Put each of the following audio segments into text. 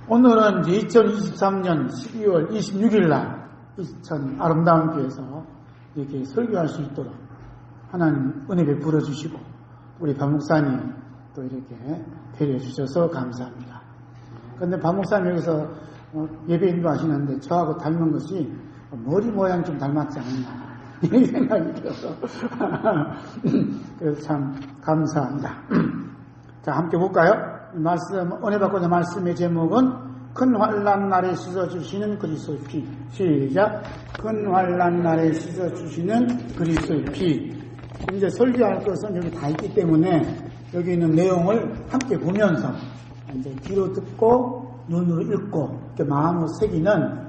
오늘은 이제 2023년 12월 26일 날 이천 아름다운 교회에서 이렇게 설교할 수 있도록 하나님 은혜 베풀어 주시고 우리 박 목사님 또 이렇게 배려해 주셔서 감사합니다. 그런데 박 목사님 여기서 예배 인도하시는데 저하고 닮은 것이 머리 모양 좀 닮았지 않나 이런 생각이 들어서 그래서 참 감사합니다. 자, 함께 볼까요? 말씀, 은혜 받고자 말씀의 제목은 큰 환난 날에 씻어주시는 그리스도의 피. 시작. 큰 환난 날에 씻어주시는 그리스도의 피. 이제 설교할 것은 여기 다 있기 때문에 여기 있는 내용을 함께 보면서 이제 귀로 듣고 눈으로 읽고 이렇게 마음으로 새기는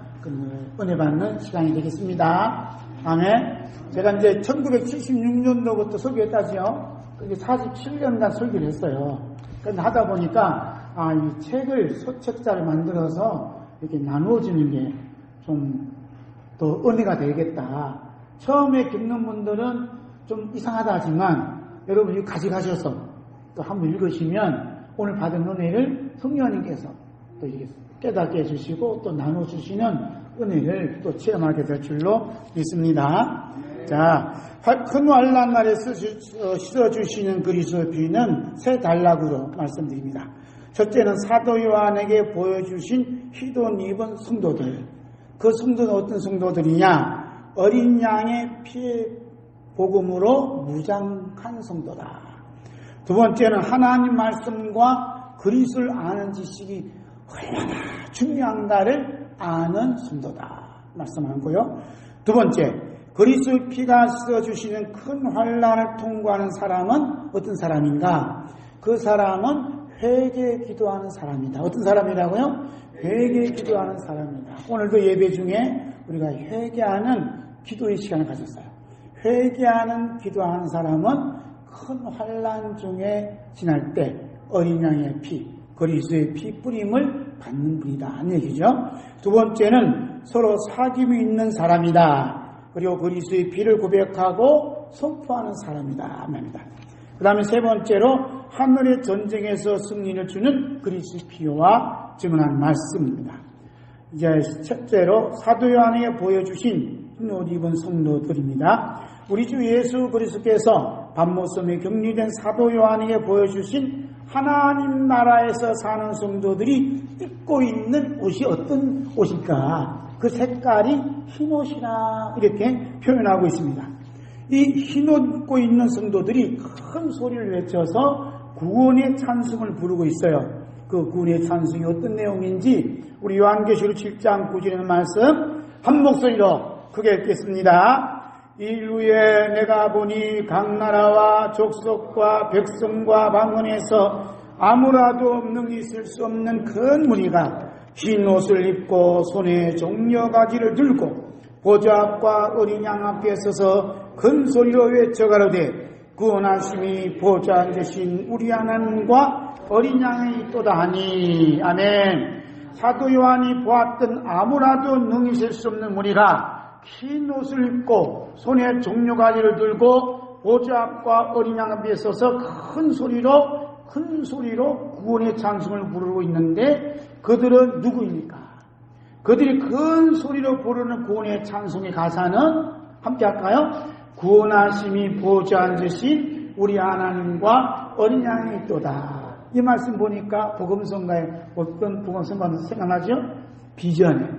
은혜 받는 시간이 되겠습니다. 아멘. 제가 이제 1976년도부터 설교했다지요. 그게 47년간 설교를 했어요. 그런데 하다 보니까 이 책을 소책자를 만들어서 이렇게 나누어지는 게 좀 더 은혜가 되겠다. 처음에 듣는 분들은 좀 이상하다 하지만 여러분이 가져가셔서 또 한번 읽으시면 오늘 받은 은혜를 성령님께서 또 이렇게 깨닫게 해주시고 또 나눠주시는 은혜를 또 체험하게 될 줄로 믿습니다. 자, 큰 환난 날에 씻어주시는 그리스도의 피는 세 단락으로 말씀드립니다. 첫째는 사도 요한에게 보여주신 휘돈 입은 성도들. 그 성도는 어떤 성도들이냐? 어린 양의 피의 복음으로 무장한 성도다. 두 번째는 하나님 말씀과 그리스도를 아는 지식이 얼마나 중요한가를 아는 성도다. 말씀하고요. 두 번째, 그리스도의 피가 씻어주시는 큰 환난을 통과하는 사람은 어떤 사람인가? 그 사람은 회개 기도하는 사람이다. 어떤 사람이라고요? 회개 기도하는 사람이다. 오늘도 예배 중에 우리가 회개하는 기도의 시간을 가졌어요. 회개하는 기도하는 사람은 큰 환난 중에 지날 때 어린 양의 피, 그리스도의 피 뿌림을 받는 분이다 하는 얘기죠. 두 번째는 서로 사귐이 있는 사람이다. 그리고 그리스도의 피를 고백하고 선포하는 사람이다 말입니다. 그 다음에 세 번째로 하늘의 전쟁에서 승리를 주는 그리스도의 피와 증언한 말씀입니다. 이제 첫째로 사도 요한에게 보여주신 흰옷 입은 성도들입니다. 우리 주 예수 그리스도께서 밤모섬에 격리된 사도 요한에게 보여주신 하나님 나라에서 사는 성도들이 입고 있는 옷이 어떤 옷일까? 그 색깔이 흰옷이라 이렇게 표현하고 있습니다. 이 흰옷 입고 있는 성도들이 큰 소리를 외쳐서 구원의 찬송을 부르고 있어요. 그 구원의 찬송이 어떤 내용인지 우리 요한계시록 7장 9절의 말씀 한 목소리로 크게 읽겠습니다. 인류에 내가 보니 각 나라와 족속과 백성과 방언에서 아무라도 능히 있을 수 없는 큰 무리가 흰 옷을 입고 손에 종려가지를 들고 보좌 앞과 어린 양 앞에 서서 큰 소리로 외쳐가로되 구원하심이 보좌 앉으신 우리 하나님과 어린 양이 있도다 하니 아멘. 사도 요한이 보았던 아무라도 능히 있을 수 없는 무리가 흰 옷을 입고 손에 종려가지를 들고 보좌 앞과 어린 양 앞에 서서 큰 소리로 구원의 찬송을 부르고 있는데 그들은 누구입니까? 그들이 큰 소리로 부르는 구원의 찬송의 가사는 함께 할까요? 구원하심이 보좌 앉으신 우리 하나님과 어린 양이 있도다. 이 말씀 보니까 복음성가에 어떤 복음성가 생각나죠? 비전에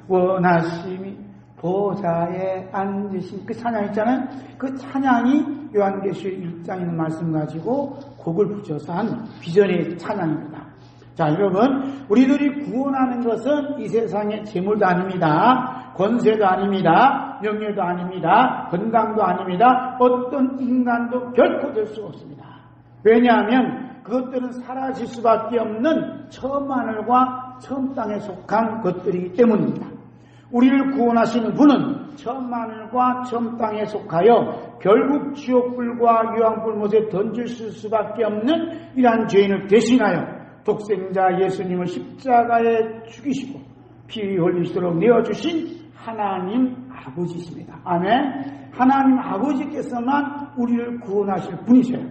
구원하심이 보좌에 앉으신 그 찬양 있잖아요. 그 찬양이 요한계시록 1장에 있는 말씀 가지고 곡을 붙여서 한 비전의 찬양입니다. 자, 여러분, 우리들이 구원하는 것은 이 세상의 재물도 아닙니다. 권세도 아닙니다. 명예도 아닙니다. 건강도 아닙니다. 어떤 인간도 결코 될 수가 없습니다. 왜냐하면 그것들은 사라질 수밖에 없는 처음 하늘과 처음 땅에 속한 것들이기 때문입니다. 우리를 구원하시는 분은 처음 하늘과 처음 땅에 속하여 결국 지옥불과 유황불 못에 던질 수밖에 없는 이러한 죄인을 대신하여 독생자 예수님을 십자가에 죽이시고 피 흘리시도록 내어주신 하나님 아버지십니다. 아멘. 하나님 아버지께서만 우리를 구원하실 분이세요.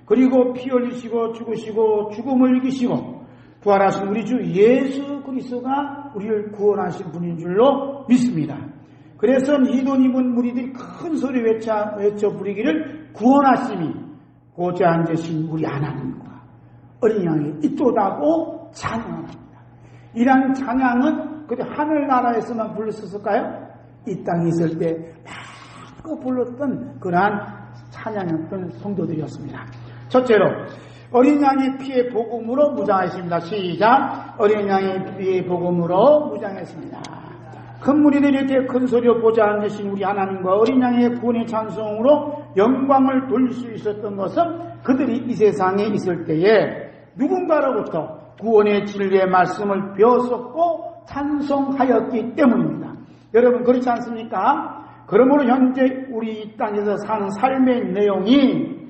그리고 피 흘리시고 죽으시고 죽음을 이기시고 부활하신 우리 주 예수 그리스도가 우리를 구원하신 분인 줄로 믿습니다. 그래서 희돈 입은 무리들이 큰 소리 외쳐 부르기를 구원하심이 고자 앉으신 우리 하나님과 어린 양이 있도다고 찬양합니다. 이런 찬양은 그때 하늘나라에서만 불렀었을까요? 이 땅에 있을 때 마음껏 불렀던 그러한 찬양했던 성도들이었습니다. 첫째로 어린 양의 피의 복음으로 무장했습니다. 시작. 어린 양의 피의 복음으로 무장했습니다. 큰 무리들이 이렇게 큰 소리로 보좌 앉으신 우리 하나님과 어린 양의 구원의 찬송으로 영광을 돌릴 수 있었던 것은 그들이 이 세상에 있을 때에 누군가로부터 구원의 진리의 말씀을 배웠었고 찬송하였기 때문입니다. 여러분 그렇지 않습니까? 그러므로 현재 우리 이 땅에서 사는 삶의 내용이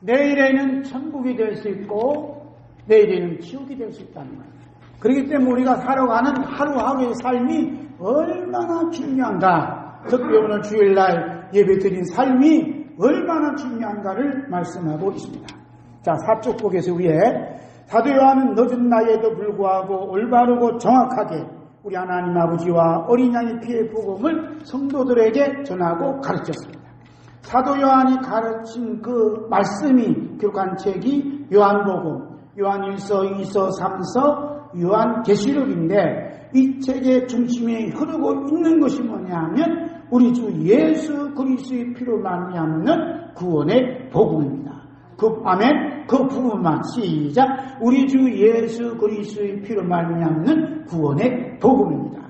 내일에는 천국이 될 수 있고 내일에는 지옥이 될 수 있다는 거예요. 그렇기 때문에 우리가 살아가는 하루하루의 삶이 얼마나 중요한가, 특히 오늘 주일날 예배드린 삶이 얼마나 중요한가를 말씀하고 있습니다. 자, 사축복에서 위에 사도 요한은 늦은 나이에도 불구하고 올바르고 정확하게 우리 하나님 아버지와 어린 양의 피의 복음을 성도들에게 전하고 가르쳤습니다. 사도 요한이 가르친 그 말씀이 기록한 책이 요한복음, 요한 1서, 2서, 3서, 요한계시록인데 이 책의 중심에 흐르고 있는 것이 뭐냐 하면 우리 주 예수 그리스도의 피로 말미암는 구원의 복음입니다. 아멘. 그 부분만 시작. 우리 주 예수 그리스도의 피로 말미암는 구원의 복음입니다.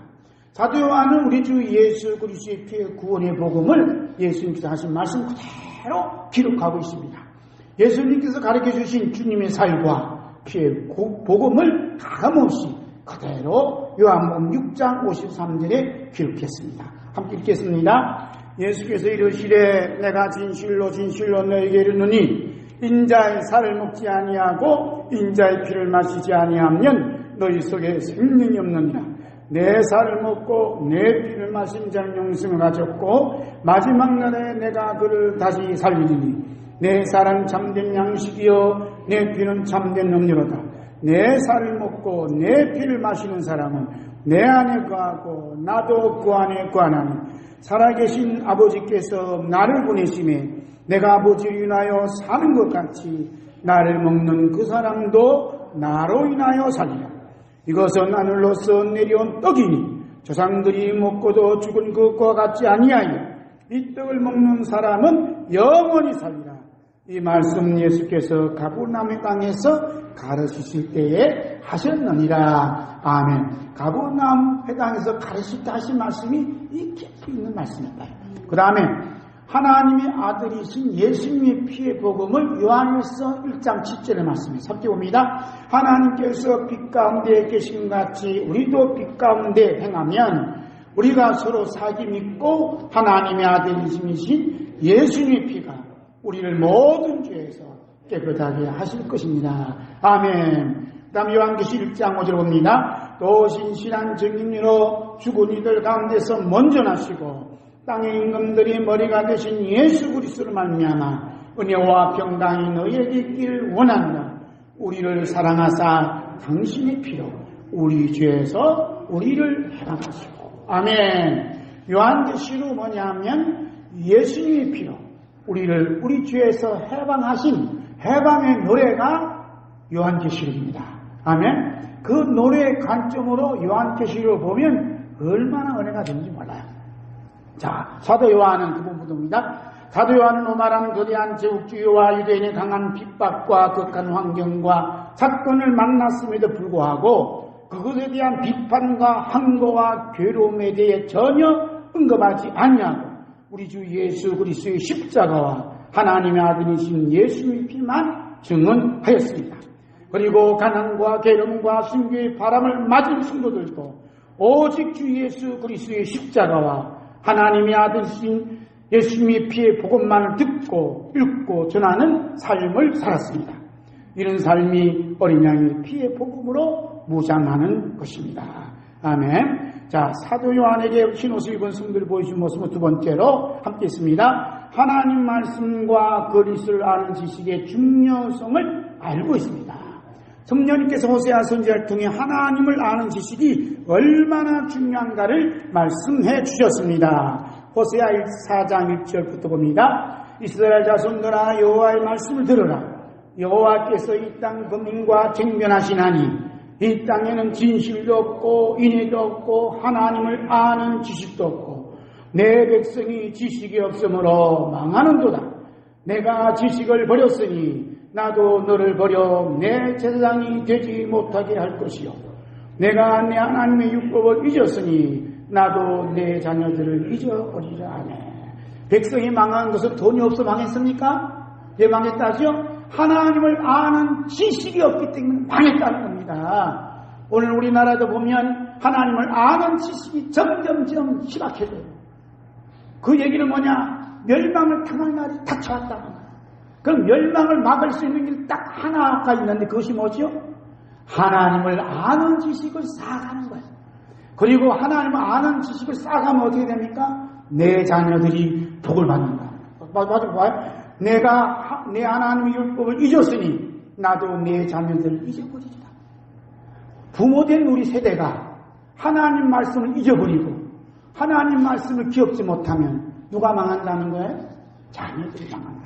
사도 요한은 우리 주 예수 그리스도의 피의 구원의 복음을 예수님께서 하신 말씀 그대로 기록하고 있습니다. 예수님께서 가르쳐 주신 주님의 살과 피의 복음을 가감없이 그대로 요한복음 6장 53절에 기록했습니다. 함께 읽겠습니다. 예수께서 이르시되 내가 진실로 진실로 너에게 이르노니 인자의 살을 먹지 아니하고 인자의 피를 마시지 아니하면 너희 속에 생명이 없느니라. 내 살을 먹고 내 피를 마신 자는 영생을 가졌고 마지막 날에 내가 그를 다시 살리리니 내 살은 참된 양식이요 내 피는 참된 음료로다. 내 살을 먹고 내 피를 마시는 사람은 내 안에 거하고 나도 그 안에 거하나니 살아계신 아버지께서 나를 보내심에 내가 아버지를 인하여 사는 것 같이 나를 먹는 그 사람도 나로 인하여 살리라. 이것은 하늘로서 내려온 떡이니 조상들이 먹고도 죽은 것과 같지 아니하여 이 떡을 먹는 사람은 영원히 살리라. 이 말씀 예수께서 가버나움 땅에서 가르치실 때에 하셨느니라. 아멘. 가버나움 회당에서 가르칠 때 하신 말씀이 이 깊이 있는 말씀이다. 그 다음에 하나님의 아들이신 예수님의 피의 복음을 요한일서 1장 7절의 말씀에 살펴봅니다. 하나님께서 빛 가운데 계신 같이 우리도 빛 가운데 행하면 우리가 서로 사귐 믿고 하나님의 아들이신 예수님의 피가 우리를 모든 죄에서 깨끗하게 하실 것입니다. 아멘. 그 다음 요한계시록 1장 5절 봅니다. 또 신실한 증인으로 죽은 이들 가운데서 먼저 나시고 땅의 임금들이 머리가 되신 예수 그리스도를 말미암아 은혜와 평강이 너희에게 있기를 원한다. 우리를 사랑하사 당신의 피로 우리 죄에서 우리를 해방하시고. 아멘. 요한계시록 뭐냐면 예수님의 피로 우리를 우리 죄에서 해방하신 해방의 노래가 요한계시록입니다. 아멘. 그 노래의 관점으로 요한계시록을 보면 얼마나 은혜가 되는지 몰라요. 자, 사도 요한은 그 부분입니다. 사도 요한은 오마라는 거대한 제국주의와 유대인의 강한 핍박과 극한 환경과 사건을 만났음에도 불구하고 그것에 대한 비판과 항거와 괴로움에 대해 전혀 언급하지 아니하고 우리 주 예수 그리스도의 십자가와 하나님의 아들이신 예수의 피만 증언하였습니다. 그리고 가난과 괴로움과 순교의 바람을 맞은 성도들도 오직 주 예수 그리스도의 십자가와 하나님의 아들이신 예수님의 피의 복음만을 듣고 읽고 전하는 삶을 살았습니다. 이런 삶이 어린 양의 피의 복음으로 무장하는 것입니다. 아멘. 자, 사도 요한에게 흰옷을 입은 성도를 보여준 모습은 두 번째로 함께 있습니다. 하나님 말씀과 그리스도를 아는 지식의 중요성을 알고 있습니다. 성령님께서 호세아 선지자를 통해 하나님을 아는 지식이 얼마나 중요한가를 말씀해 주셨습니다. 호세아 4장 1절부터 봅니다. 이스라엘 자손들아 여호와의 말씀을 들으라. 여호와께서 이 땅 범인과 쟁변하시나니 이 땅에는 진실도 없고 인애도 없고 하나님을 아는 지식도 없고 내 백성이 지식이 없으므로 망하는도다. 내가 지식을 버렸으니 나도 너를 버려 내 제사장이 되지 못하게 할 것이요 내가 내 하나님의 율법을 잊었으니 나도 내 자녀들을 잊어버리라 하네. 백성이 망한 것은 돈이 없어 망했습니까? 왜 망했다죠? 하나님을 아는 지식이 없기 때문에 망했다는 겁니다. 오늘 우리나라도 보면 하나님을 아는 지식이 점점점 희박해져요. 그 얘기는 뭐냐? 멸망을 당할 날이 닥쳐왔다는 거예요. 그럼 멸망을 막을 수 있는 길 딱 하나가 있는데 그것이 뭐죠? 하나님을 아는 지식을 쌓아가는 거예요. 그리고 하나님을 아는 지식을 쌓아가면 어떻게 됩니까? 내 자녀들이 복을 받는다. 맞아 봐요. 내가 내 하나님의 율법을 잊었으니 나도 내 자녀들을 잊어버리리라. 부모된 우리 세대가 하나님 말씀을 잊어버리고 하나님 말씀을 기억지 못하면 누가 망한다는 거예요? 자녀들이 망한다.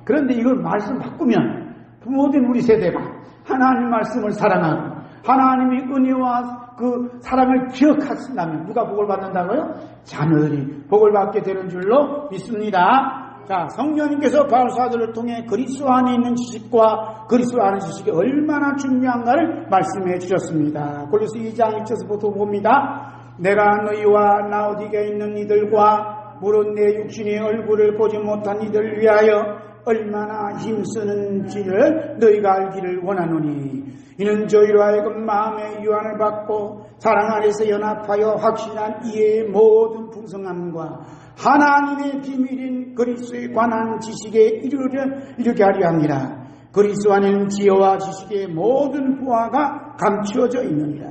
그런데 이걸 말씀 바꾸면 부모된 우리 세대가 하나님 말씀을 사랑하고 하나님의 은혜와 그 사랑을 기억하신다면 누가 복을 받는다고요? 자녀들이 복을 받게 되는 줄로 믿습니다. 자, 성령님께서 바울사도를 통해 그리스도 안에 있는 지식과 그리스도 아는 지식이 얼마나 중요한가를 말씀해 주셨습니다. 골로새 2장 1절부터 봅니다. 내가 너희와 라오디게에 있는 이들과 물론 내 육신의 얼굴을 보지 못한 이들을 위하여 얼마나 힘쓰는지를 너희가 알기를 원하노니 이는 저희로 하여금 마음의 유한을 받고 사랑 안에서 연합하여 확신한 이의 모든 풍성함과 하나님의 비밀인 그리스도에 관한 지식에 이르게 하려 합니다. 그리스도 안에는 지혜와 지식의 모든 부하가 감추어져 있느니라.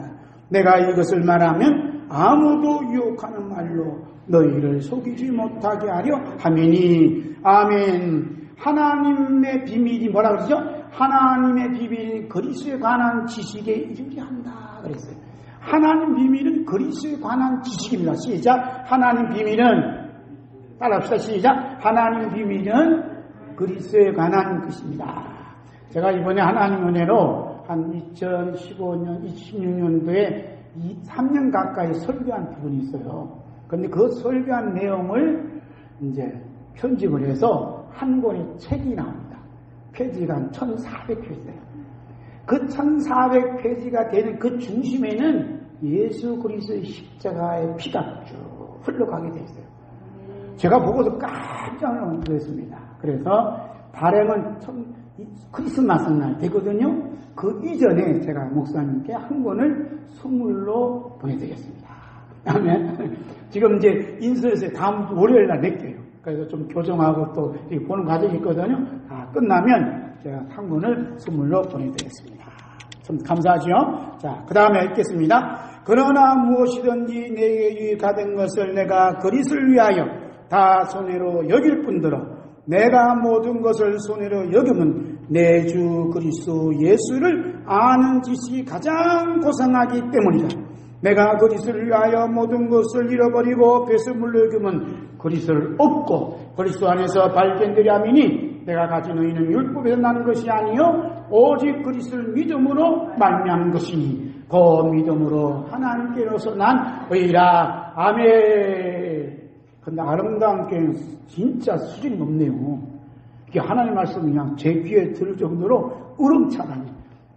내가 이것을 말하면 아무도 유혹하는 말로 너희를 속이지 못하게 하려 함이니. 아멘. 하나님의 비밀이 뭐라고 그러죠? 하나님의 비밀인 그리스도에 관한 지식에 이르게 한다 그랬어요. 하나님 비밀은 그리스도에 관한 지식입니다. 시작. 하나님 비밀은 따라합시다. 시작. 하나님 비밀은 그리스도에 관한 것입니다. 제가 이번에 하나님 은혜로 한 2015년, 2016년도에 3년 가까이 설교한 부분이 있어요. 그런데 그 설교한 내용을 이제 편집을 해서 한 권의 책이 나옵니다. 페이지가 한 1400페이지예요. 그 1400페이지가 되는 그 중심에는 예수 그리스도의 십자가의 피가 쭉 흘러가게 되어 있어요. 제가 보고서 깜짝 놀랐습니다. 그래서 발행은 크리스마스 날 되거든요. 그 이전에 제가 목사님께 한 권을 선물로 보내드리겠습니다. 아멘. 지금 이제 인쇄소에 다음 월요일 날 낼게요. 그래서 좀 교정하고 또 보는 과정이 있거든요. 다 끝나면 제가 한 권을 선물로 보내드리겠습니다. 참 감사하죠? 자, 그 다음에 읽겠습니다. 그러나 무엇이든지 내게 유익하던 것을 내가 그리스도를 위하여 다 손해로 여길 뿐더러 내가 모든 것을 손해로 여기면 내 주 그리스도 예수를 아는 지식이 가장 고상하기 때문이다. 내가 그리스도를 위하여 모든 것을 잃어버리고 배설물로 여기면 그리스도를 얻고 그리스도 안에서 발견되려 함이니 내가 가진 의는 율법에서 나는 것이 아니요 오직 그리스도를 믿음으로 말미암은 것이니 그 믿음으로 하나님께로서 난 의라. 아멘. 근데 아름다운 교회는 진짜 수준이 높네요. 이게 하나님 말씀이 그냥 제 귀에 들을 정도로 우렁차다니.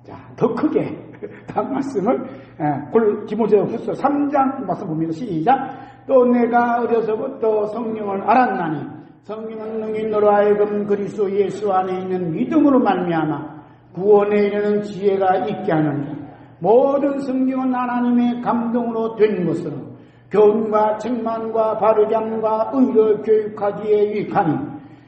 자, 더 크게 다음 말씀을 디모데후서 3장 말씀 봅니다. 시작. 또 내가 어려서부터 성령을 알았나니 성령은 능히 너로 하여금 그리스도 예수 안에 있는 믿음으로 말미암아 구원에 이르는 지혜가 있게 하느니라. 모든 성경은 하나님의 감동으로 된 것으로 교훈과 책망과 바르게 함과 의를 교육하기에 유익하니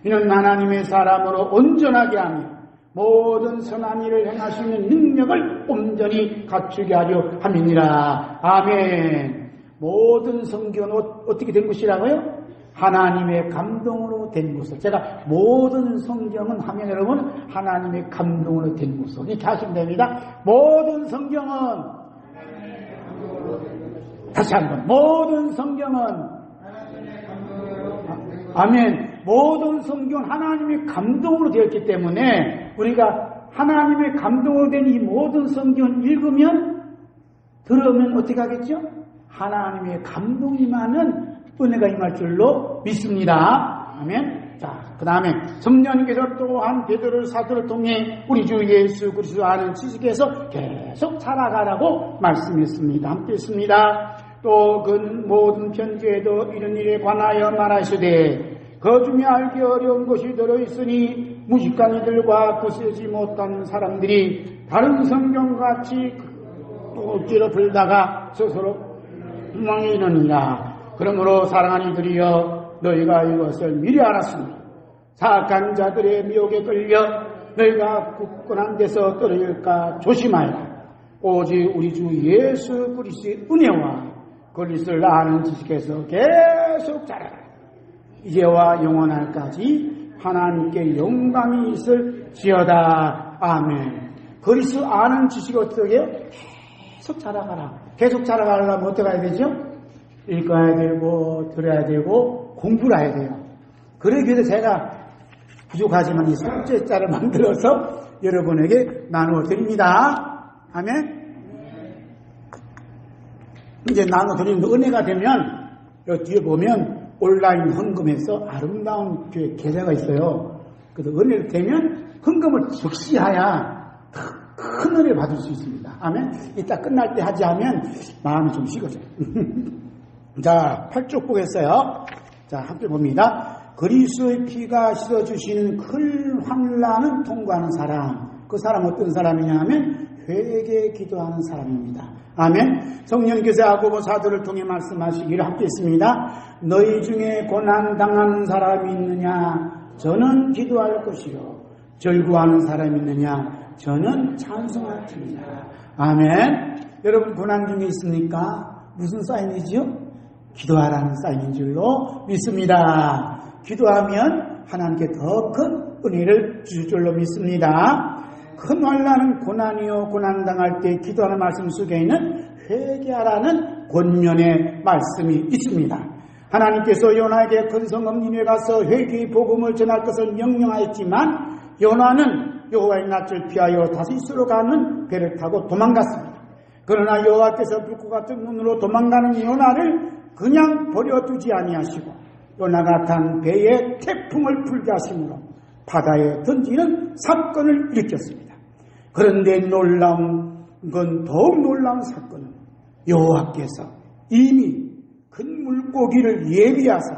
이는 하나님의 사람으로 온전하게 하며 모든 선한 일을 행하시는 능력을 온전히 갖추게 하려 함이니라. 아멘. 모든 성경은 어떻게 된 것이라고요? 하나님의 감동으로 된 모습. 제가 모든 성경은 하면 여러분 하나님의 감동으로 된 모습. 이렇게 하시면 됩니다. 모든 성경은 다시 한번 모든 성경은 아멘. 모든 성경은 하나님의 감동으로 되었기 때문에 우리가 하나님의 감동으로 된 이 모든 성경을 읽으면 들으면 어떻게 하겠죠? 하나님의 감동이 많은 은혜가 임할 줄로 믿습니다. 아멘. 자, 그 다음에 성령님께서 또한 베드로 사도를 통해 우리 주 예수 그리스도 아는 지식에서 계속 살아가라고 말씀했습니다. 함께 했습니다. 또 그 모든 편지에도 이런 일에 관하여 말하시되 그 중에 알기 어려운 것이 들어있으니 무식한 이들과 구세지 못한 사람들이 다른 성경같이 억지로 들다가 스스로 엉망에 이르느니라. 그러므로 사랑하는 이들이여 너희가 이것을 미리 알았으니 사악한 자들의 미혹에 끌려 너희가 굳건한 데서 떨어질까 조심하여라. 오직 우리 주 예수 그리스도의 은혜와 그리스도를 아는 지식에서 계속 자라라. 이제와 영원할까지 하나님께 영광이 있을지어다. 아멘. 그리스도 아는 지식 어떻게? 계속 자라가라. 계속 자라가려면 어떻게 해야 되죠? 읽어야 되고 들어야 되고 공부를 해야 돼요. 그러기 위해서 제가 부족하지만 이 숙제자를 만들어서 여러분에게 나누어 드립니다. 아멘. 이제 나누어 드리는 은혜가 되면 여기 뒤에 보면 온라인 헌금에서 아름다운 교회 계좌가 있어요. 그래서 은혜를 되면 헌금을 즉시 해야 큰 은혜를 받을 수 있습니다. 아멘. 이따 끝날 때 하지 하면 마음이 좀 식어져요. 자, 8쪽 보겠어요. 자, 함께 봅니다. 그리스도의 피가 씻어주시는 큰 환난은 통과하는 사람. 그 사람 어떤 사람이냐 하면 회개 기도하는 사람입니다. 아멘. 성령께서 야고보 사도를 통해 말씀하시기를 함께 했습니다. 너희 중에 고난당하는 사람이 있느냐? 저는 기도할 것이요. 절구하는 사람이 있느냐? 저는 찬송할 테니라. 아멘. 여러분 고난 중에 있습니까? 무슨 사인이지요? 기도하라는 사인인 줄로 믿습니다. 기도하면 하나님께 더 큰 은혜를 주실 줄로 믿습니다. 큰 환난은 고난이요 고난당할 때 기도하는 말씀 속에는 회개하라는 권면의 말씀이 있습니다. 하나님께서 요나에게 큰 성읍 니느웨 가서 회개의 복음을 전할 것을 명령하였지만 요나는 여호와의 낯을 피하여 다시스로 가는 배를 타고 도망갔습니다. 그러나 여호와께서 불꽃 같은 눈으로 도망가는 요나를 그냥 버려두지 아니하시고 요나가 탄 배에 태풍을 불게 하심으로 바다에 던지는 사건을 일으켰습니다. 그런데 놀라운 건 더욱 놀라운 사건은 여호와께서 이미 큰 물고기를 예비하사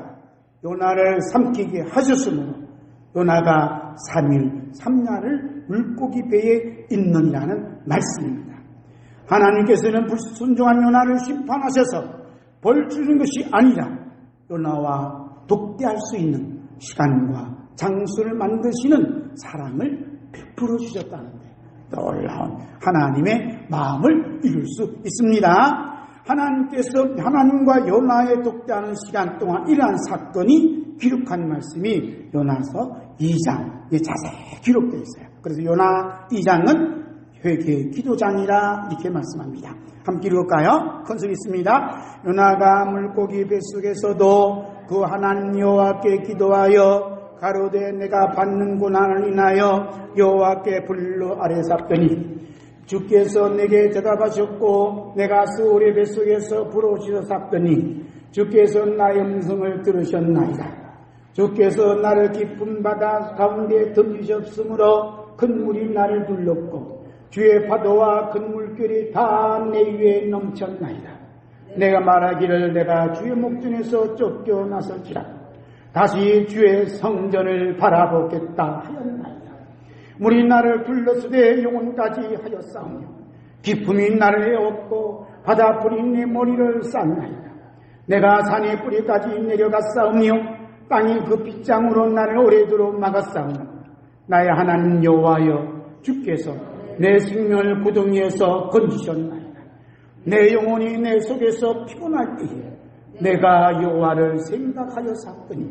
요나를 삼키게 하셨으므로 요나가 3일 3야를 물고기 배에 있느니라는 말씀입니다. 하나님께서는 불순종한 요나를 심판하셔서 벌 주는 것이 아니라 요나와 독대할 수 있는 시간과 장소를 만드시는 사랑을 베풀어 주셨다는데 놀라운 하나님의 마음을 이룰 수 있습니다. 하나님께서 하나님과 요나의 독대하는 시간 동안 이러한 사건이 기록한 말씀이 요나서 2장에 자세히 기록되어 있어요. 그래서 요나 2장은 회개의 기도장이라 이렇게 말씀합니다. 함께 읽을까요? 컨셉이 있습니다. 요나가 물고기 뱃속에서도 그 하나님 여호와께 기도하여 가로되 내가 받는 고난을 인하여 여호와께 불러 아뢰사더니 주께서 내게 대답하셨고 내가 스올의 뱃속에서 부르짖어 샀더니 주께서 나의 음성을 들으셨나이다. 주께서 나를 깊은 바다 가운데 던지셨으므로 큰 물이 나를 둘렀고 주의 파도와 큰 물결이 다 내 위에 넘쳤나이다. 내가 말하기를 내가 주의 목전에서 쫓겨나설지라 다시 주의 성전을 바라보겠다 하였나이다. 물이 나를 둘러쓰되 영혼까지 하였사오며 기품이 나를 에웠고 바다불이 내 머리를 쌌나이다. 내가 산의 뿌리까지 내려갔사오며 땅이 그 빗장으로 나를 오래도록 막았사오며 나의 하나님 여호와여 주께서 내 생명을 구덩이에서 건지셨나이다. 내 영혼이 내 속에서 피곤할 때에 내가 여호와를 생각하여 샀더니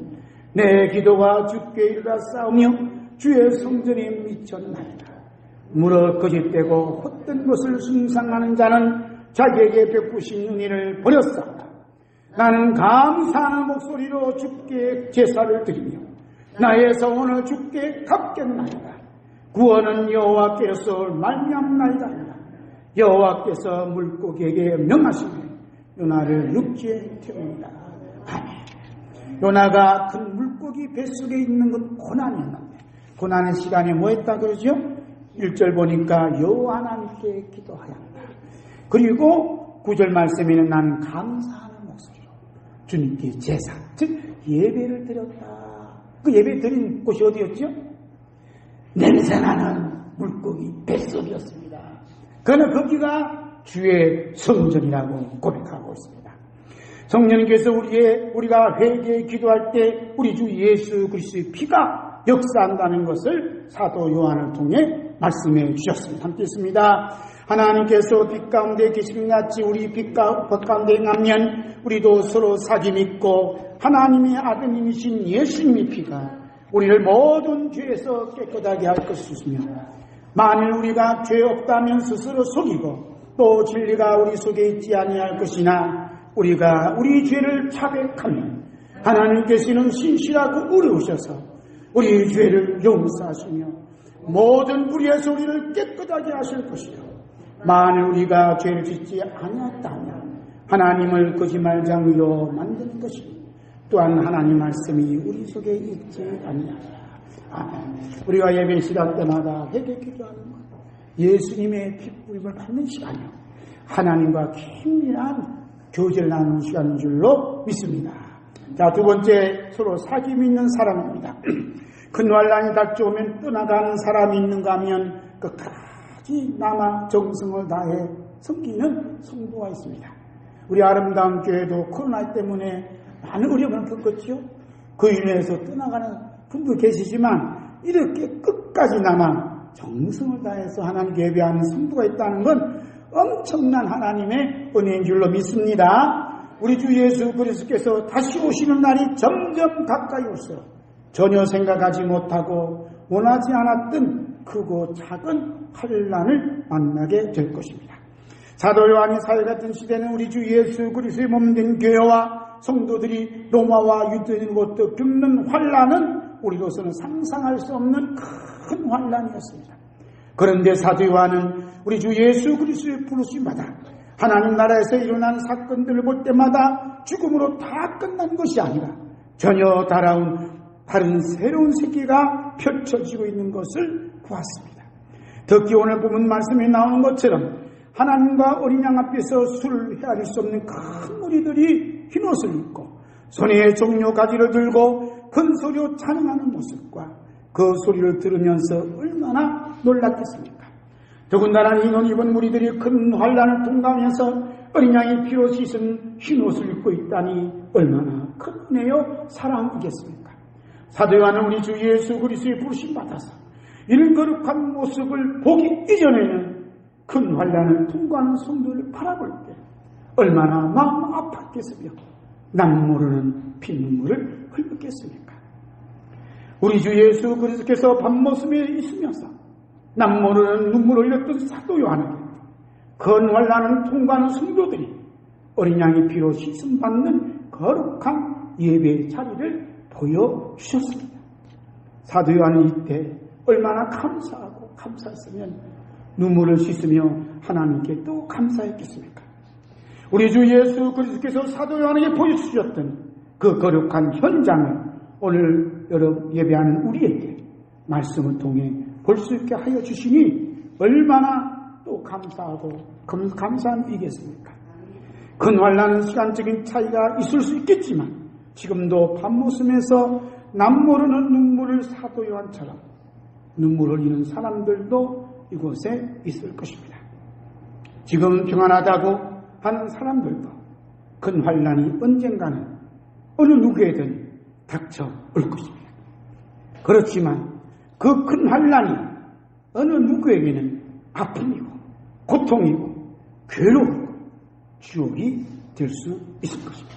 내 기도가 주께 이르렀사오며 주의 성전에 미쳤나이다. 무릇 거짓되고 헛된 것을 숭상하는 자는 자기에게 베푸신 은혜를 버렸사오다. 나는 감사하는 목소리로 주께 제사를 드리며 나의 소원을 주께 갚겠나이다. 구원은 여호와께서 말미암나이다. 여호와께서 물고기에게 명하시며 요나를 육지에 태웁니다. 아멘. 요나가 큰 물고기 뱃속에 있는 건 고난이었는데 고난의 시간에 뭐 했다 그러죠? 1절 보니까 여호와 하나님께 기도하여 한다. 그리고 9절 말씀에는 나는 감사하는 목소리로 주님께 제사, 즉 예배를 드렸다. 그 예배 드린 곳이 어디였죠? 냄새나는 물고기 뱃속이었습니다. 그러나 거기가 주의 성전이라고 고백하고 있습니다. 성령님께서 우리가 회개에 기도할 때 우리 주 예수 그리스도의 피가 역사한다는 것을 사도 요한을 통해 말씀해 주셨습니다. 함께 있습니다. 하나님께서 빛 가운데 계시는 같이 우리 빛 가운데 있으면 우리도 서로 사귐 있고 하나님의 아드님이신 예수님의 피가 우리를 모든 죄에서 깨끗하게 할 것이며 만일 우리가 죄 없다면 스스로 속이고 또 진리가 우리 속에 있지 아니할 것이나 우리가 우리 죄를 자백하면 하나님께서는 신실하고 의로우셔서 우리 죄를 용서하시며 모든 불의에서 우리를 깨끗하게 하실 것이요 만일 우리가 죄를 짓지 아니었다면 하나님을 거짓말장이로 만드는 것이니 또한 하나님 말씀이 우리 속에 있지 아니하리라. 아멘. 우리가 예배 시간 때마다 회개 기도하는 것 예수님의 핏부림을 받는 시간이요 하나님과 긴밀한 교제를 나누는 시간인 줄로 믿습니다. 자, 두 번째 서로 사귐 있는 사람입니다. 큰 환란이 닥쳐오면 떠나가는 사람이 있는가 하면 끝까지 남아 정성을 다해 섬기는 성도가 있습니다. 우리 아름다운 교회도 코로나 때문에 많은 어려움을 겪었죠. 그 인해서 떠나가는 분도 계시지만 이렇게 끝까지 남아 정성을 다해서 하나님께 예배하는 성도가 있다는 건 엄청난 하나님의 은혜인 줄로 믿습니다. 우리 주 예수 그리스도께서 다시 오시는 날이 점점 가까이 올수록 전혀 생각하지 못하고 원하지 않았던 크고 작은 환난을 만나게 될 것입니다. 사도 요한이 사회 같은 시대는 우리 주 예수 그리스도의 몸된 교회와 성도들이 로마와 유대인으로부터 겪는 환난은 우리로서는 상상할 수 없는 큰 환난이었습니다. 그런데 사도 요한은 우리 주 예수 그리스도의 부르심마다 하나님 나라에서 일어난 사건들을 볼 때마다 죽음으로 다 끝난 것이 아니라 전혀 다른 새로운 세계가 펼쳐지고 있는 것을 보았습니다. 특히 오늘 본문 말씀에 나오는 것처럼 하나님과 어린 양 앞에서 술을 헤아릴 수 없는 큰 무리들이 흰옷을 입고 손에 종려 가지를 들고 큰 소리로 찬양하는 모습과 그 소리를 들으면서 얼마나 놀랐겠습니까? 더군다나 흰옷 입은 무리들이 큰 환난을 통과하면서 어린 양의 피로 씻은 흰옷을 입고 있다니 얼마나 큰 은혜요 사랑이겠습니까? 사도 요한은 우리 주 예수 그리스도의 부르심 받아서 이런 거룩한 모습을 보기 이전에는 큰 환난을 통과하는 성도를 바라볼 때 얼마나 마음 아팠겠으며 남모르는 피눈물을 흘렸겠습니까? 우리 주 예수 그리스도께서 밤모습에 있으면서 남모르는 눈물을 흘렸던 사도 요한에게 큰 환난을 통과하는 성도들이 어린 양의 피로 씻음받는 거룩한 예배의 자리를 보여주셨습니다. 사도 요한은 이때 얼마나 감사하고 감사했으면 눈물을 씻으며 하나님께 또 감사했겠습니까? 우리 주 예수 그리스도께서 사도 요한에게 보여주셨던 그 거룩한 현장을 오늘 여러분 예배하는 우리에게 말씀을 통해 볼 수 있게 하여 주시니 얼마나 또 감사하고 감사한 일이겠습니까? 큰 환난은 시간적인 차이가 있을 수 있겠지만 지금도 밤모습에서 남모르는 눈물을 사도 요한처럼 눈물 흘리는 사람들도 이곳에 있을 것입니다. 지금은 평안하다고 하는 사람들도 큰 환난이 언젠가는 어느 누구에든 닥쳐올 것입니다. 그렇지만 그 큰 환난이 어느 누구에게는 아픔이고 고통이고 괴로움이고 지옥이 될 수 있을 것입니다.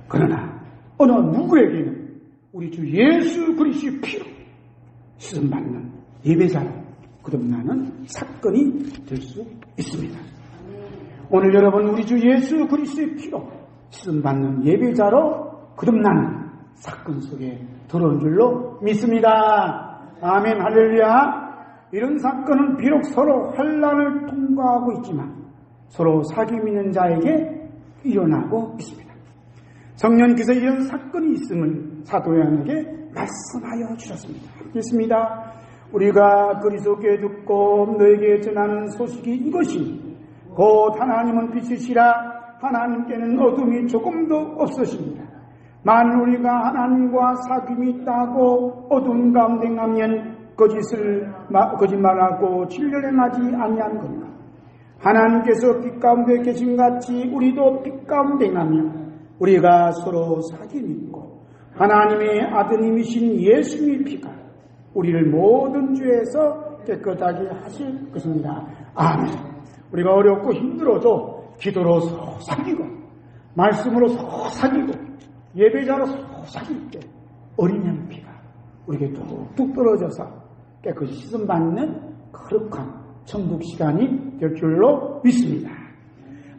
그러나 어느 누구에게는 우리 주 예수 그리스도의 피로 씻음받는 예배자로 거듭나는 사건이 될 수 있습니다. 오늘 여러분 우리 주 예수 그리스도의 피로 씻음받는 예배자로 거듭나는 사건 속에 들어온 줄로 믿습니다. 아멘 할렐루야. 이런 사건은 비록 서로 환난을 통과하고 있지만 서로 사귐 있는 자에게 일어나고 있습니다. 성령께서 이런 사건이 있음을 사도 요한에게 말씀하여 주셨습니다. 있습니다. 우리가 그리스도께 듣고 너에게 전하는 소식이 이것이니 곧 하나님은 빛이시라 하나님께는 어둠이 조금도 없으십니다. 만일 우리가 하나님과 사귐이 있다고 어둠 가운데 가면 거짓말하고 진리를 행하지 아니한 겁니다. 하나님께서 빛 가운데 계신같이 우리도 빛 가운데 가면 우리가 서로 사귐이 있고 하나님의 아드님이신 예수님의 피가 우리를 모든 죄에서 깨끗하게 하실 것입니다. 아멘. 우리가 어렵고 힘들어도 기도로 서로 사귀고 말씀으로 서로 사귀고 예배자로 서로 사귈 때 어린 양 피가 우리에게 뚝뚝 떨어져서 깨끗이 씻음받는 거룩한 천국 시간이 될 줄로 믿습니다.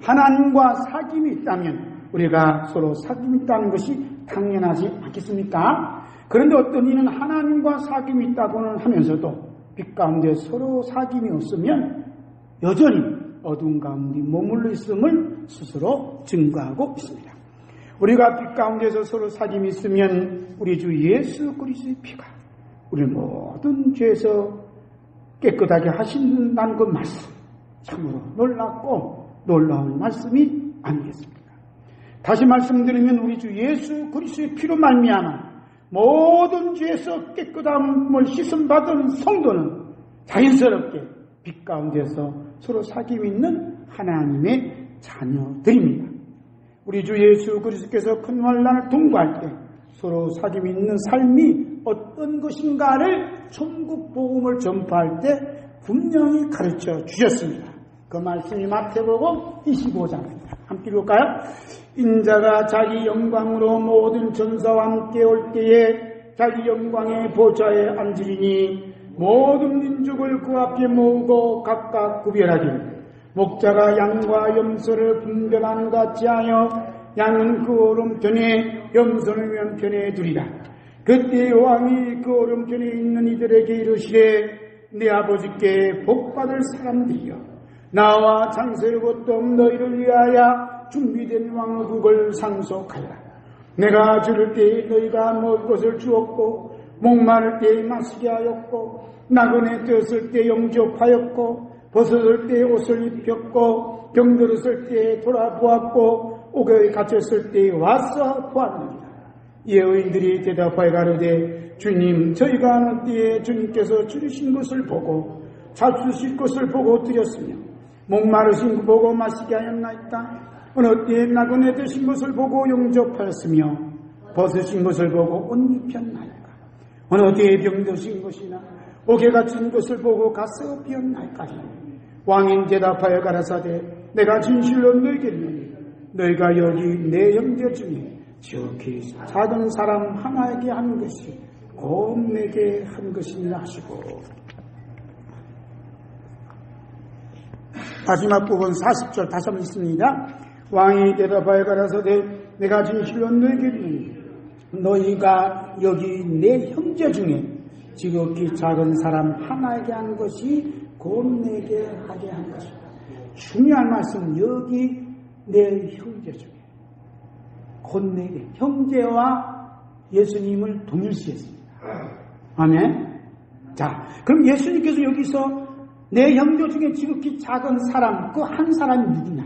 하나님과 사귐이 있다면 우리가 서로 사귐이 있다는 것이 당연하지 않겠습니까? 그런데 어떤 이는 하나님과 사귐이 있다고는 하면서도 빛 가운데 서로 사귐이 없으면 여전히 어두운 가운데 머물러 있음을 스스로 증거하고 있습니다. 우리가 빛 가운데서 서로 사귐이 있으면 우리 주 예수 그리스도의 피가 우리 모든 죄에서 깨끗하게 하신다는 그 말씀 참으로 놀랍고 놀라운 말씀이 아니겠습니까? 다시 말씀드리면 우리 주 예수 그리스도의 피로 말미암아 모든 죄에서 깨끗함을 씻음받은 성도는 자연스럽게 빛 가운데서 서로 사귐이 있는 하나님의 자녀들입니다. 우리 주 예수 그리스도께서 큰 환난을 통과할 때 서로 사귐이 있는 삶이 어떤 것인가를 천국 복음을 전파할 때 분명히 가르쳐 주셨습니다. 그 말씀이 마태복음 25장입니다. 함께 읽을까요? 인자가 자기 영광으로 모든 전사와 함께 올 때에 자기 영광의 보좌에 앉으리니 모든 민족을 그 앞에 모으고 각각 구별하기를 목자가 양과 염소를 분별하는 것 같이 하여 양은 그 오른편에 염소는 왼편에 두리라. 그때 왕이 그 오른편에 있는 이들에게 이르시되 내 아버지께 복받을 사람들이여 나와 장세르고 또 너희를 위하여 준비된 왕국을 상속하여라. 내가 줄을 때에 너희가 먹을 것을 주었고 목마를 때에 마시게 하였고 나그네 되었을 때 영접하였고 벗었을 때에 옷을 입혔고 병들었을 때에 돌아보았고 옥에 갇혔을 때에 와서 보았느니라. 예언인들이 대답하여 가로되 주님 저희가 어느 때에 주님께서 줄이신 것을 보고 잡수실 것을 보고 드렸으며 목마르신 것 보고 마시게 하였나이까. 어느 때에 나그네 되신 것을 보고 영접하였으며 벗으신 것을 보고 옷 입혔나이까. 어느 때에 병드신 것이나 옥에 갇힌 것을 보고 가서 비었나이까. 왕인 대답하여 가라사대 내가 진실로 너희에게 이르노니 너희가 여기 내 형제 중에 지극히 작은 사람 하나에게 한 것이 곧 내게 한 것이니라 하시고 마지막 부분 40절 다시 한번 읽습니다. 왕이 대답하여 가라사대 내가 진실로 너희에게 이르노니 너희가 여기 내 형제 중에 지극히 작은 사람 하나에게 한 것이 곧 내게 하게 한 것이다. 중요한 말씀 여기 내 형제 중에 곧 내게 형제와 예수님을 동일시했습니다. 아멘. 자, 그럼 예수님께서 여기서 내 형제 중에 지극히 작은 사람 그 한 사람이 누구냐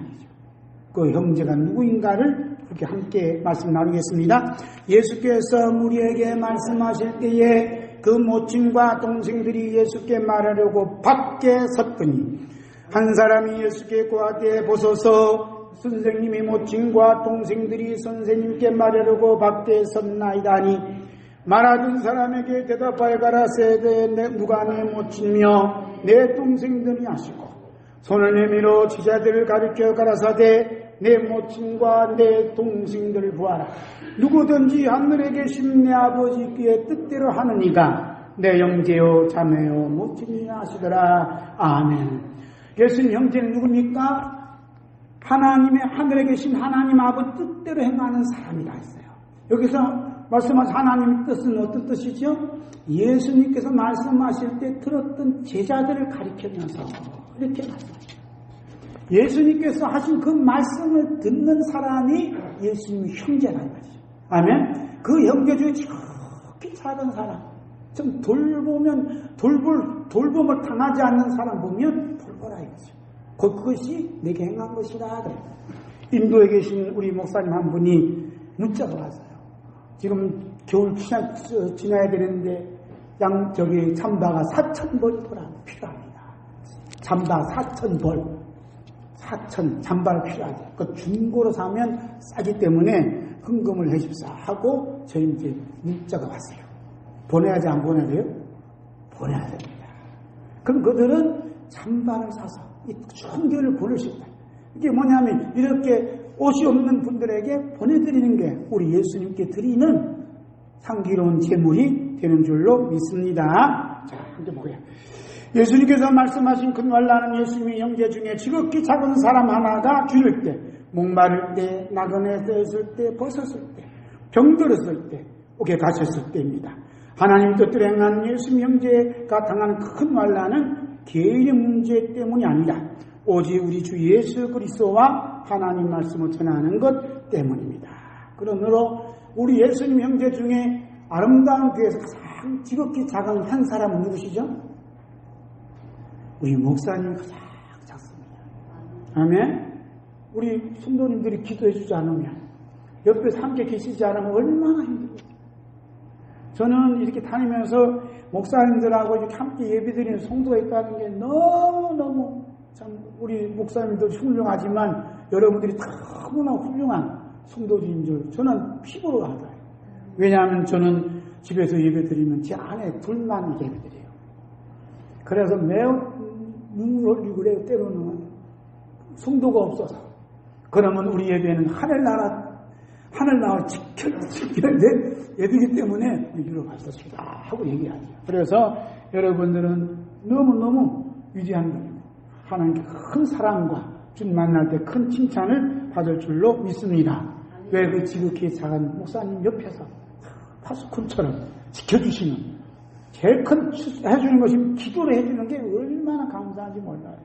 그 형제가 누구인가를 이렇게 함께 말씀 나누겠습니다. 예수께서 우리에게 말씀하실 때에 그 모친과 동생들이 예수께 말하려고 밖에 섰더니 한 사람이 예수께 고하되 보소서 선생님의 모친과 동생들이 선생님께 말하려고 밖에 섰나이다니 말하던 사람에게 대답하여 가라사대 누가 내 모친이며 내 동생들이 하시고 손을 내밀어 제자들을 가르쳐 가라사대 내 모친과 내 동생들을 보아라. 누구든지 하늘에 계신 내 아버지께 뜻대로 하느니가 내 형제요 자매요 모친이나 하시더라. 아멘. 예수님 형제는 누굽니까? 하나님의 하늘에 계신 하나님 아버지 뜻대로 행하는 사람이라 했어요. 여기서 말씀하신 하나님의 뜻은 어떤 뜻이죠? 예수님께서 말씀하실 때 들었던 제자들을 가리키면서 이렇게 말씀하셨어요. 예수님께서 하신 그 말씀을 듣는 사람이 예수님의 형제라는 것이죠. 아멘. 그 형제 중에 지극히 작은 사람, 좀 돌봄을 당하지 않는 사람 보면 돌보라 이거죠. 그것이 내게 행한 것이라. 인도에 계신 우리 목사님 한 분이 문자가 왔어요. 지금 겨울 지나야 되는데 잠바가 4,000벌 필요합니다. 잠바 4,000벌. 잠바를 필요하죠. 그 중고로 사면 싸기 때문에 헌금을 해줍사 하고 저희 이제 문자가 왔어요. 보내야지 안 보내야 돼요? 보내야 됩니다. 그럼 그들은 잠바를 사서 이 청교를 보낼 수 있다. 이게 뭐냐면 이렇게 옷이 없는 분들에게 보내드리는 게 우리 예수님께 드리는 향기로운 제물이 되는 줄로 믿습니다. 자, 한번 보고요. 예수님께서 말씀하신 근활라는 예수님의 형제 중에 지극히 작은 사람 하나가 줄일 때, 목마를 때, 나그네에 있을 때, 벗었을 때, 병들었을 때, 옥에 갇혔을 때입니다. 하나님 뜻대로 행한 예수님 형제가 당한 큰 환난은 개인의 문제 때문이 아니라 오직 우리 주 예수 그리스도와 하나님 말씀을 전하는 것 때문입니다. 그러므로 우리 예수님 형제 중에 아름다운 교회에서 가장 지극히 작은 한 사람은 누구시죠? 우리 목사님이 가장 작습니다. 아멘. 우리 성도님들이 기도해 주지 않으면, 옆에서 함께 계시지 않으면 얼마나 힘들어요. 저는 이렇게 다니면서 목사님들하고 이렇게 함께 예배드리는 성도가 있다는 게 너무너무 참 우리 목사님들 훌륭하지만 여러분들이 너무나 훌륭한 성도들인 줄 저는 피부로 알아요. 왜냐하면 저는 집에서 예배드리면 제 아내 둘만 예배드려요. 그래서 매우 눈물 흘리고 그래요. 때로는 성도가 없어서. 그러면 우리 예배는 하늘나라 지키는데 예배이기 때문에 이리로 갔었습니다 하고 얘기하죠. 그래서 여러분들은 너무너무 위대한 분이고 하나님께 큰 사랑과 주님 만날 때 큰 칭찬을 받을 줄로 믿습니다. 왜 그 지극히 작은 목사님 옆에서 파수꾼처럼 지켜주시는 제일 큰 해주는 것이 기도를 해주는 게 얼마나 감사한지 몰라요.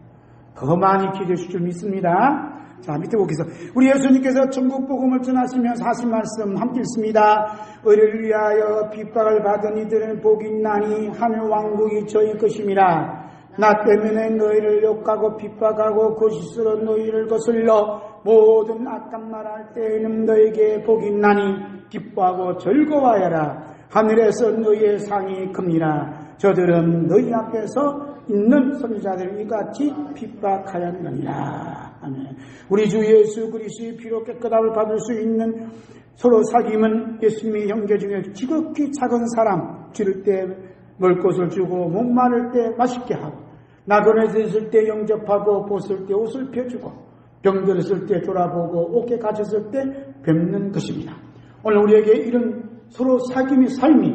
더 많이 기도해 주실 줄 믿습니다. 자, 밑에 보기서 우리 예수님께서 천국 복음을 전하시면서 하신 말씀 함께 읽습니다. 의를 위하여 핍박을 받은 이들은 복이 있나니 하늘 왕국이 저희 것임이라. 나 때문에 너희를 욕하고 핍박하고 거짓으로 너희를 거슬러 모든 악한 말 할 때에는 너희에게 복이 있나니 기뻐하고 즐거워하여라. 하늘에서 너희의 상이 큽니다. 저들은 너희 앞에서 있는 선지자들을 이같이 핍박하였느니라. 아멘. 우리 주 예수 그리스도의 피로 깨끗함을 받을 수 있는 서로 사귐은 예수님의 형제 중에 지극히 작은 사람, 기를 때 먹을 것을 주고 목마를 때 맛있게 하고 나그네에서 있을 때 영접하고 벗을 때 옷을 펴주고 병들었을 때 돌아보고 옥에 갇혔을 때 뵙는 것입니다. 오늘 우리에게 이런 서로 사귐의 삶이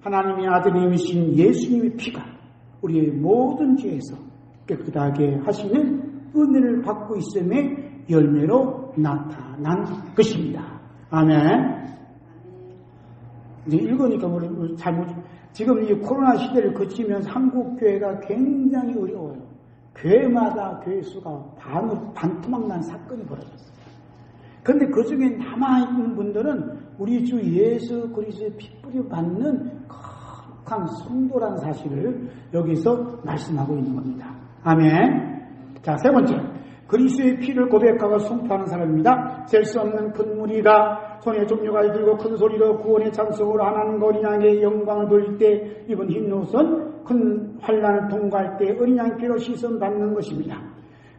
하나님의 아들님이신 예수님의 피가 우리의 모든 죄에서 깨끗하게 하시는 은혜를 받고 있음의 열매로 나타난 것입니다. 아멘. 이제 읽으니까 우리 잘못, 지금 이 코로나 시대를 거치면서 한국 교회가 굉장히 어려워요. 교회마다 교회 수가 반토막 난 사건이 벌어졌어요. 그런데 그 중에 남아있는 분들은 우리 주 예수 그리스도의 핏뿌리 받는 거룩한 성도라는 사실을 여기서 말씀하고 있는 겁니다. 아멘. 자, 세 번째. 그리스도의 피를 고백하고 선포하는 사람입니다. 셀 수 없는 큰 무리가 손에 종려가지 들고 큰 소리로 구원의 장성으로 하나님 어린 양의 영광을 돌릴 때 입은 흰 옷은 큰 환난을 통과할 때 어린 양 피로 시선 받는 것입니다.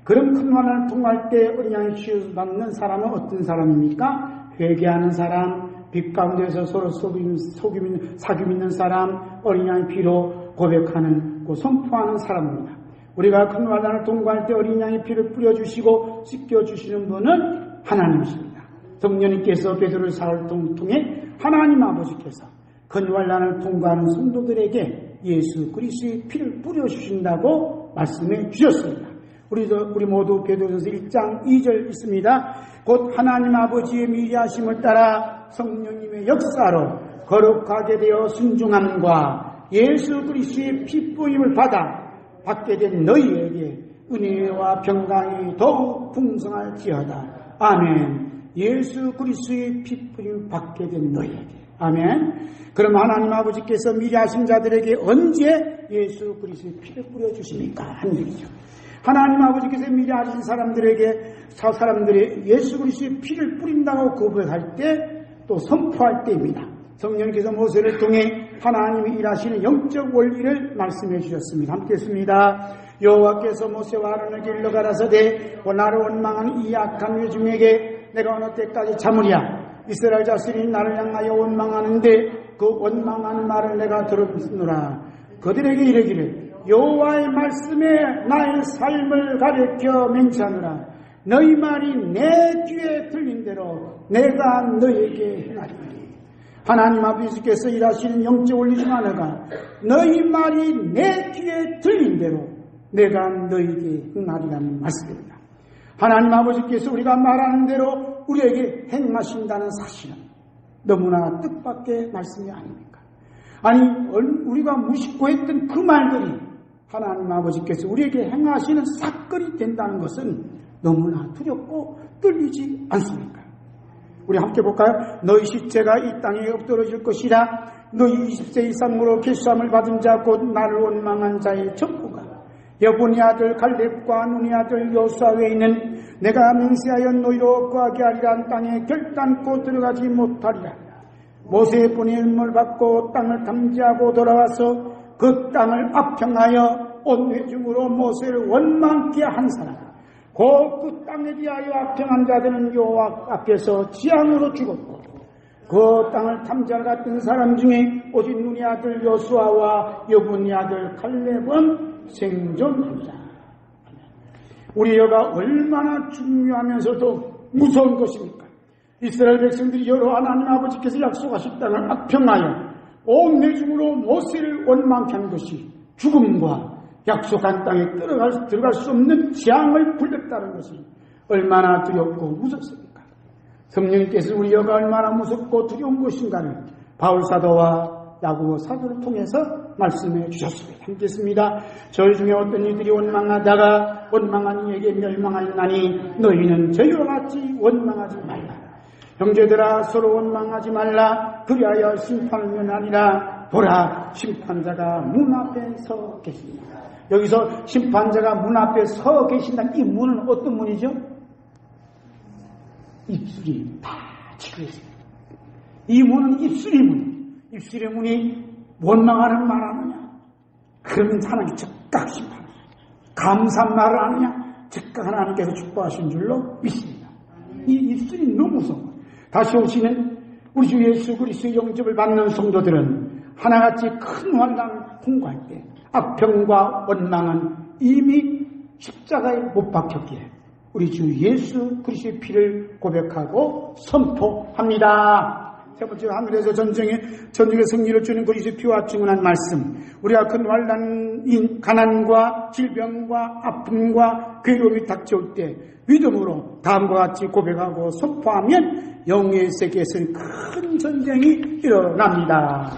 그런 큰 환난을 통과할 때 어린 양이 시선 받는 사람은 어떤 사람입니까? 회개하는 사람, 빛 가운데서 서로 사귐 있는 사람, 어린 양의 피로 고백하는, 선포하는 사람입니다. 우리가 큰 환난을 통과할 때 어린 양의 피를 뿌려주시고 씻겨주시는 분은 하나님이십니다. 성령님께서 베드로의 사울을 통해 하나님 아버지께서 큰 환난을 통과하는 성도들에게 예수 그리스도의 피를 뿌려주신다고 말씀해 주셨습니다. 우리 모두 베드로전서 1장 2절 있습니다. 곧 하나님 아버지의 미리하심을 따라 성령님의 역사로 거룩하게 되어 순종함과 예수 그리스도의 피 뿌림을 받게 된 너희에게 은혜와 평강이 더욱 풍성할지어다. 아멘. 예수 그리스도의 피 뿌림을 받게 된 너희에게. 아멘. 그럼 하나님 아버지께서 미리 하신 자들에게 언제 예수 그리스도의 피를 뿌려주십니까? 하는 얘기죠. 하나님 아버지께서 미리 하신 사람들이 예수 그리스도의 피를 뿌린다고 고백할 때 또 선포할 때입니다. 성령께서 모세를 통해 하나님이 일하시는 영적 원리를 말씀해 주셨습니다. 함께 했습니다. 여호와께서 모세와 아론을 길러 가라사대 나를 원망하는 이 악한 회중에게 내가 어느 때까지 참으랴. 이스라엘 자손이 나를 향하여 원망하는데 그 원망하는 말을 내가 들었노라. 그들에게 이르기를 여호와의 말씀에 나의 삶을 가르쳐 맹세하노라. 너희 말이 내 귀에 들린 대로 내가 너희에게 행하리니. 하나님 아버지께서 일하시는 영적 원리 중 하나가 너희 말이 내 귀에 들린 대로 내가 너희에게 행하리라는 말씀입니다. 하나님 아버지께서 우리가 말하는 대로 우리에게 행하신다는 사실은 너무나 뜻밖의 말씀이 아닙니까? 아니 우리가 무심코 했던 그 말들이 하나님 아버지께서 우리에게 행하시는 사건이 된다는 것은 너무나 두렵고 떨리지 않습니까? 우리 함께 볼까요? 너희 시체가 이 땅에 엎드러질 것이라. 너희 20세 이상으로 계수함을 받은 자 곧 나를 원망한 자의 전부가 여분의 아들 갈렙과 눈의 아들 여호수아 외에는 내가 맹세하여 너희로 거하게 하리라 땅에 결단코 들어가지 못하리라. 모세의 보냄을 받고 땅을 탐지하고 돌아와서 그 땅을 압평하여 온 회중으로 모세를 원망케 한 사람, 곧 그 땅에 대하여 압평한 자들은 여호와 앞에서 지향으로 죽었고 그 땅을 탐지하러 갔던 사람 중에 오직 눈의 아들 여호수아와 여분의 아들 칼렙은 생존하리라. 우리 여가 얼마나 중요하면서도 무서운 것입니까? 이스라엘 백성들이 여러 하나님 아버지께서 약속하신 땅을 압평하여 온 회중으로 모세를 원망케 한 것이 죽음과 약속한 땅에 들어갈 수 없는 재앙을 불렀다는 것이 얼마나 두렵고 무섭습니까? 성령님께서 우리 여가 얼마나 무섭고 두려운 것인가를 바울사도와 야고보 사도를 통해서 말씀해 주셨습니다. 함께 했습니다. 저희 중에 어떤 이들이 원망하다가 원망한 이에게 멸망하였나니 너희는 저희와 같이 원망하지 말라. 형제들아 서로 원망하지 말라. 그리하여 심판을 면하리라. 보라 심판자가 문 앞에 서 계십니다. 여기서 심판자가 문 앞에 서 계신다. 이 문은 어떤 문이죠? 입술이 다 치고 있습니다. 이 문은 입술의 문. 입술의 문이 원망하는 말 하느냐? 그러면 하나님께 즉각 심판하느냐? 감사한 말을 하느냐? 즉각 하나님께서 축복하신 줄로 믿습니다. 이 입술이 너무 무서워. 다시 오시는 우리 주 예수 그리스도의 영접을 받는 성도들은 하나같이 큰 환난을 통과할 때 악평과 원망은 이미 십자가에 못 박혔기에 우리 주 예수 그리스도의 피를 고백하고 선포합니다. 세 번째, 하늘에서 전쟁의 승리를 주는 그리스도의 피와 증언한 말씀. 우리가 큰 환난인 가난과 질병과 아픔과 괴로움이 닥쳐올 때 믿음으로 다음과 같이 고백하고 선포하면 영의 세계에서는 큰 전쟁이 일어납니다.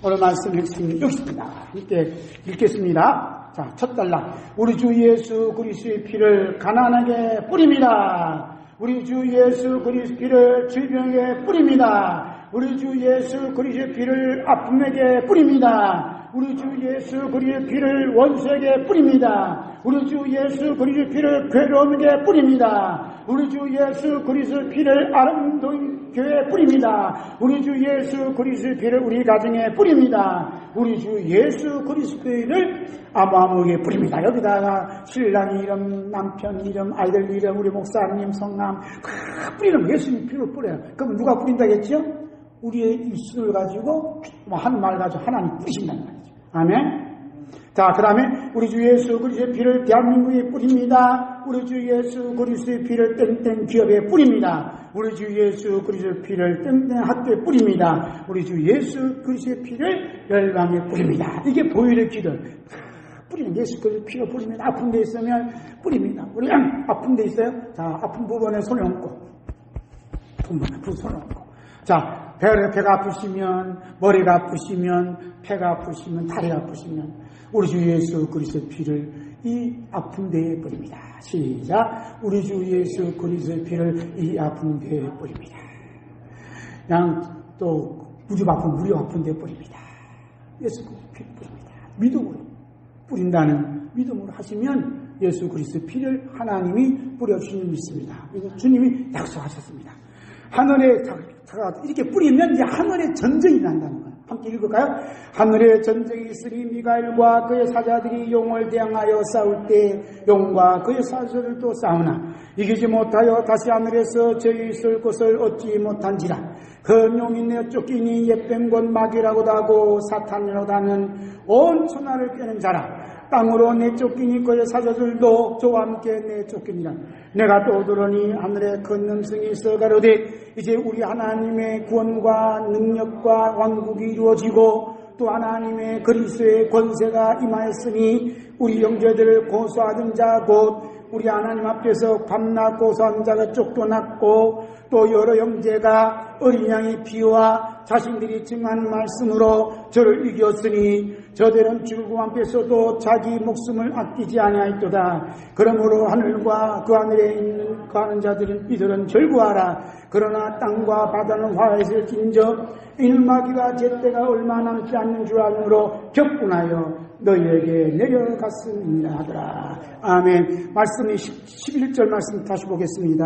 오늘 말씀 핵심이 여기입니다. 함께 읽겠습니다. 자, 첫 단락. 우리 주 예수 그리스도의 피를 가난하게 뿌립니다. 우리 주 예수 그리스도의 피를 질병에 뿌립니다. 우리 주 예수 그리스도의 피를 아픔에게 뿌립니다. 우리 주 예수 그리스도의 피를 원수에게 뿌립니다. 우리 주 예수 그리스도의 피를 괴로움에게 뿌립니다. 우리 주 예수 그리스도의 피를 아름다운 교회에 뿌립니다. 우리 주 예수 그리스도의 피를 우리 가정에 뿌립니다. 우리 주 예수 그리스도의 피를 아무에게 뿌립니다. 여기다가 신랑 이름, 남편 이름, 아이들 이름, 우리 목사님 성함 뿌리는 예수님 피를 뿌려요. 그럼 누가 뿌린다겠죠? 우리의 입술을 가지고 하는 말 가지고 하나님 뿌리신다는 말이죠. 아멘. 자, 그 다음에 우리 주 예수 그리스도의 피를 대한민국에 뿌립니다. 우리 주 예수 그리스도의 피를 땡땡 기업에 뿌립니다. 우리 주 예수 그리스도의 피를 땡땡 학교에 뿌립니다. 우리 주 예수 그리스도의 피를 열방에 뿌립니다. 이게 보혈의 기도. 뿌리는 예수 그리스도의 피가 뿌립니다. 아픈 데 있으면 뿌립니다. 우리 아픈 데 있어요? 자, 아픈 부분에 손을 얹고, 손을 얹고. 자, 배가 아프시면, 머리가 아프시면, 폐가 아프시면, 다리가 아프시면, 우리 주 예수 그리스도의 피를 이 아픈 데에 뿌립니다. 시작. 우리 주 예수 그리스도의 피를 이 아픈 데에 뿌립니다. 그냥 또 무릎 아픈 데에 뿌립니다. 예수 그리스도의 피를 뿌립니다. 믿음으로 뿌린다는 믿음으로 하시면 예수 그리스도의 피를 하나님이 뿌려주시는 믿습니다. 주님이 약속하셨습니다. 하늘에 이렇게 뿌리면 이제 하늘에 전쟁이 난다는 거예요. 함께 읽을까요? 하늘에 전쟁이 있으니 미가엘과 그의 사자들이 용을 대항하여 싸울 때 용과 그의 사자들도 싸우나 이기지 못하여 다시 하늘에서 저희 있을 곳을 얻지 못한지라. 그 용이 내 쫓기니 옛뱀곤 마귀라고도 하고 사탄이라고는 온 천하를 꿰는 자라. 땅으로 내쫓기니 그의 사자들도 저와 함께 내쫓기니라. 내가 또 들으니 하늘에 큰 음성이 있어 가로되 이제 우리 하나님의 구원과 능력과 왕국이 이루어지고 또 하나님의 그리스도의 권세가 임하였으니 우리 형제들을 고소하던 자 곧 우리 하나님 앞에서 밤낮 고소한 자가 쫓겨났고 또 여러 형제가 어린 양의 피와 자신들이 증한 말씀으로 저를 이겼으니 저들은 죽음 앞에서도 자기 목숨을 아끼지 아니하였도다. 그러므로 하늘과 그 하늘에 있는 가는 자들은 이들은 절구하라. 그러나 땅과 바다는 화해질진저 이는 마귀가 제때가 얼마 남지 않는 줄 알므로 격분하여 너희에게 내려갔음이라 하더라. 아멘. 말씀이 11절 말씀 다시 보겠습니다.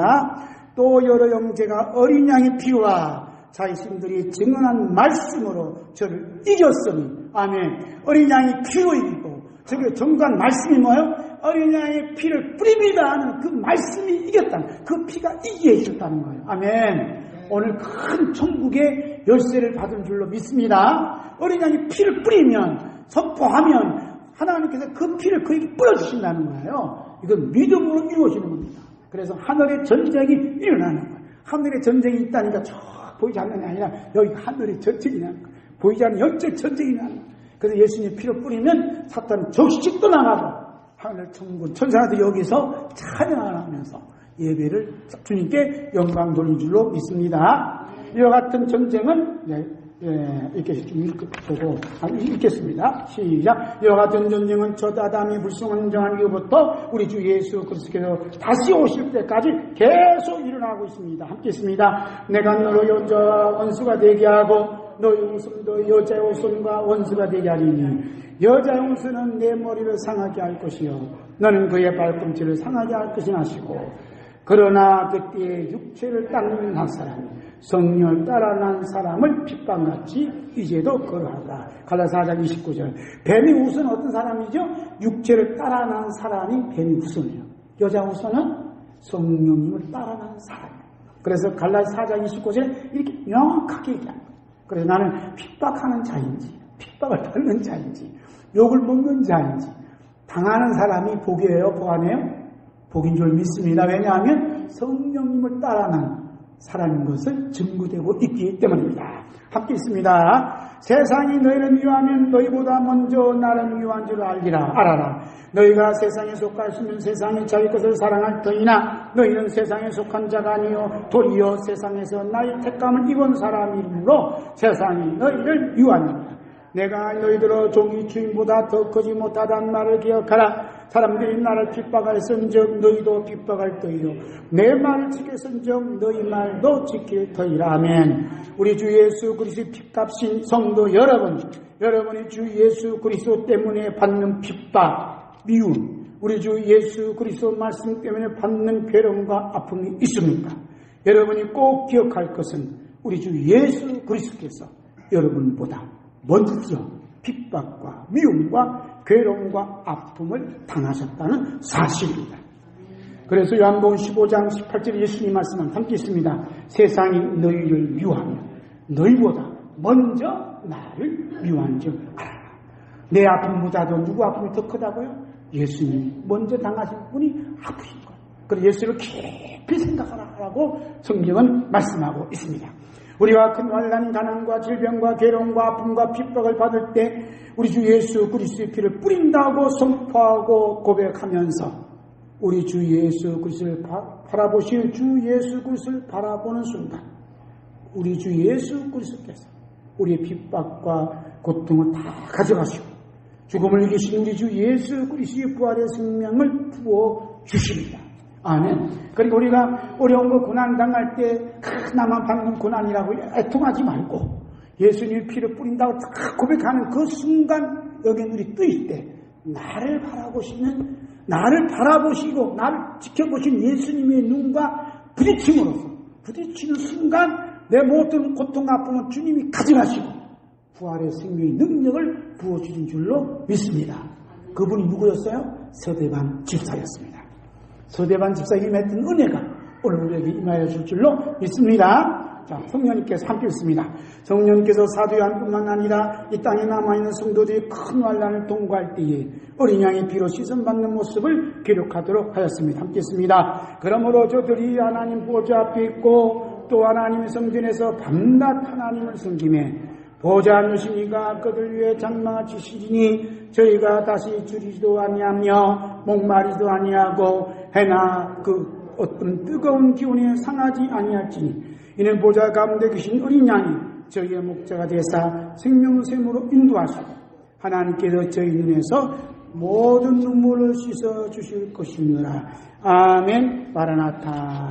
또 여러 형제가 어린 양의 피와 자신들이 증언한 말씀으로 저를 이겼으니. 아멘. 어린 양이 피로 이기고 저게 정관 말씀이 뭐예요? 어린 양의 피를 뿌립니다 하는 그 말씀이 이겼다는, 그 피가 이기게 해주셨다는 거예요. 아멘. 오늘 큰 천국의 열쇠를 받은 줄로 믿습니다. 어린 양이 피를 뿌리면, 선포하면 하나님께서 그 피를 그에게 뿌려주신다는 거예요. 이건 믿음으로 이루어지는 겁니다. 그래서 하늘의 전쟁이 일어나는 거예요. 하늘의 전쟁이 있다니까 저 보이지 않는 게 아니라 여기 하늘의 전쟁이 나는 거예요. 보이지 않는 영적 전쟁이 나는 거예요. 그래서 예수님의 피를 뿌리면 사탄은 적식도 나가고 하늘 천군 천사들이 여기서 찬양을 하면서 예배를 주님께 영광 돌린 줄로 믿습니다. 이와 같은 전쟁은 이렇게 좀 읽고 읽겠습니다. 시작. 이와 같은 전쟁은 첫 아담이 불순종한 이후부터 우리 주 예수 그리스도께서 다시 오실 때까지 계속 일어나고 있습니다. 함께 있습니다. 내가 너로 여자와 원수가 되게 하고 너의 웃음도 여자의 웃음과 원수가 되게 하리니 여자의 웃음은 내 머리를 상하게 할 것이요 너는 그의 발꿈치를 상하게 할 것이 하시고 그러나 그때의 육체를 닦는 한 사람이 성령을 따라 난 사람을 핍박같이 이제도 그러하다. 갈라디아서 4장 29절. 뱀이 우선 어떤 사람이죠? 육체를 따라 난 사람이 뱀이 우선이에요. 여자 우선은 성령님을 따라 난 사람이에요. 그래서 갈라디아서 4장 29절에 이렇게 명확하게 얘기합니다. 그래서 나는 핍박하는 자인지 핍박을 받는 자인지 욕을 먹는 자인지 당하는 사람이 복이에요? 복 아니에요? 복인 줄 믿습니다. 왜냐하면 성령님을 따라난 사람인 것을 증거되고 있기 때문입니다. 함께 있습니다. 세상이 너희를 미워하면 너희보다 먼저 나를 미워한 줄 알아라. 너희가 세상에 속하시면 세상이 자기 것을 사랑할 터이나 너희는 세상에 속한 자가 아니요 도리어 세상에서 나의 택감을 입은 사람이므로 세상이 너희를 미워하느니라. 내가 너희들어 종이 주인보다 더 크지 못하다는 말을 기억하라. 사람들이 나를 핍박하였은즉 너희도 핍박할 터이요 내 말을 지켰은즉 너희 말도 지킬 터이라. 아멘. 우리 주 예수 그리스도의 핏값인 성도 여러분이 주 예수 그리스도 때문에 받는 핍박, 미움, 우리 주 예수 그리스도 말씀 때문에 받는 괴로움과 아픔이 있습니까? 여러분이 꼭 기억할 것은 우리 주 예수 그리스도께서 여러분보다 먼저 핍박과 미움과 괴로움과 아픔을 당하셨다는 사실입니다. 그래서 요한복음 15장 18절 예수님 말씀은 함께 있습니다. 세상이 너희를 미워하면 너희보다 먼저 나를 미워한 줄 알아라. 내 아픔보다도 누구 아픔이 더 크다고요? 예수님이 먼저 당하신 분이 아프신 것. 그래서 예수를 깊이 생각하라고 성경은 말씀하고 있습니다. 우리가 큰 환난, 가난과 질병과 괴로움과 아픔과 핍박을 받을 때 우리 주 예수 그리스도의 피를 뿌린다고 선포하고 고백하면서 우리 주 예수 그리스도를 바라보시는 주 예수 그리스도를 바라보는 순간 우리 주 예수 그리스도께서 우리의 핍박과 고통을 다 가져가시고 죽음을 이기신 우리 주 예수 그리스도의 부활의 생명을 부어주십니다. 아멘. 그리고 우리가 어려운 거 고난 당할 때 나만 받는 고난이라고 애통하지 말고 예수님의 피를 뿌린다고 다 고백하는 그 순간 여기 우리 뜨일 때 나를 바라보시고 나를 지켜보신 예수님의 눈과 부딪히는 순간 내 모든 고통 아픔은 주님이 가져가시고 부활의 생명의 능력을 부어주신 줄로 믿습니다. 그분이 누구였어요? 서대반 집사였습니다. 서대반 집사에게 임했던 은혜가 오늘 우리에게 임하여 줄 줄로 믿습니다. 자, 성령님께서 함께 있습니다. 성령님께서 사도 요한뿐만 아니라 이 땅에 남아있는 성도들이 큰 환난을 통과할 때에 어린 양의 피로 씻음받는 모습을 기록하도록 하였습니다. 함께 있습니다. 그러므로 저들이 하나님 보좌 앞에 있고 또 하나님의 성전에서 밤낮 하나님을 섬기며 보좌 앉으신 이가 그들 위해 장막을 치시리니 저희가 다시 줄이지도 아니하며 목마르지도 아니하고 해나 그 어떤 뜨거운 기운에 상하지 아니할지니 이는 보좌 가운데 계신 어린 양이 저희의 목자가 되사 생명의 샘으로 인도하시고 하나님께서 저희 눈에서 모든 눈물을 씻어 주실 것이니라. 아멘. 마라나타.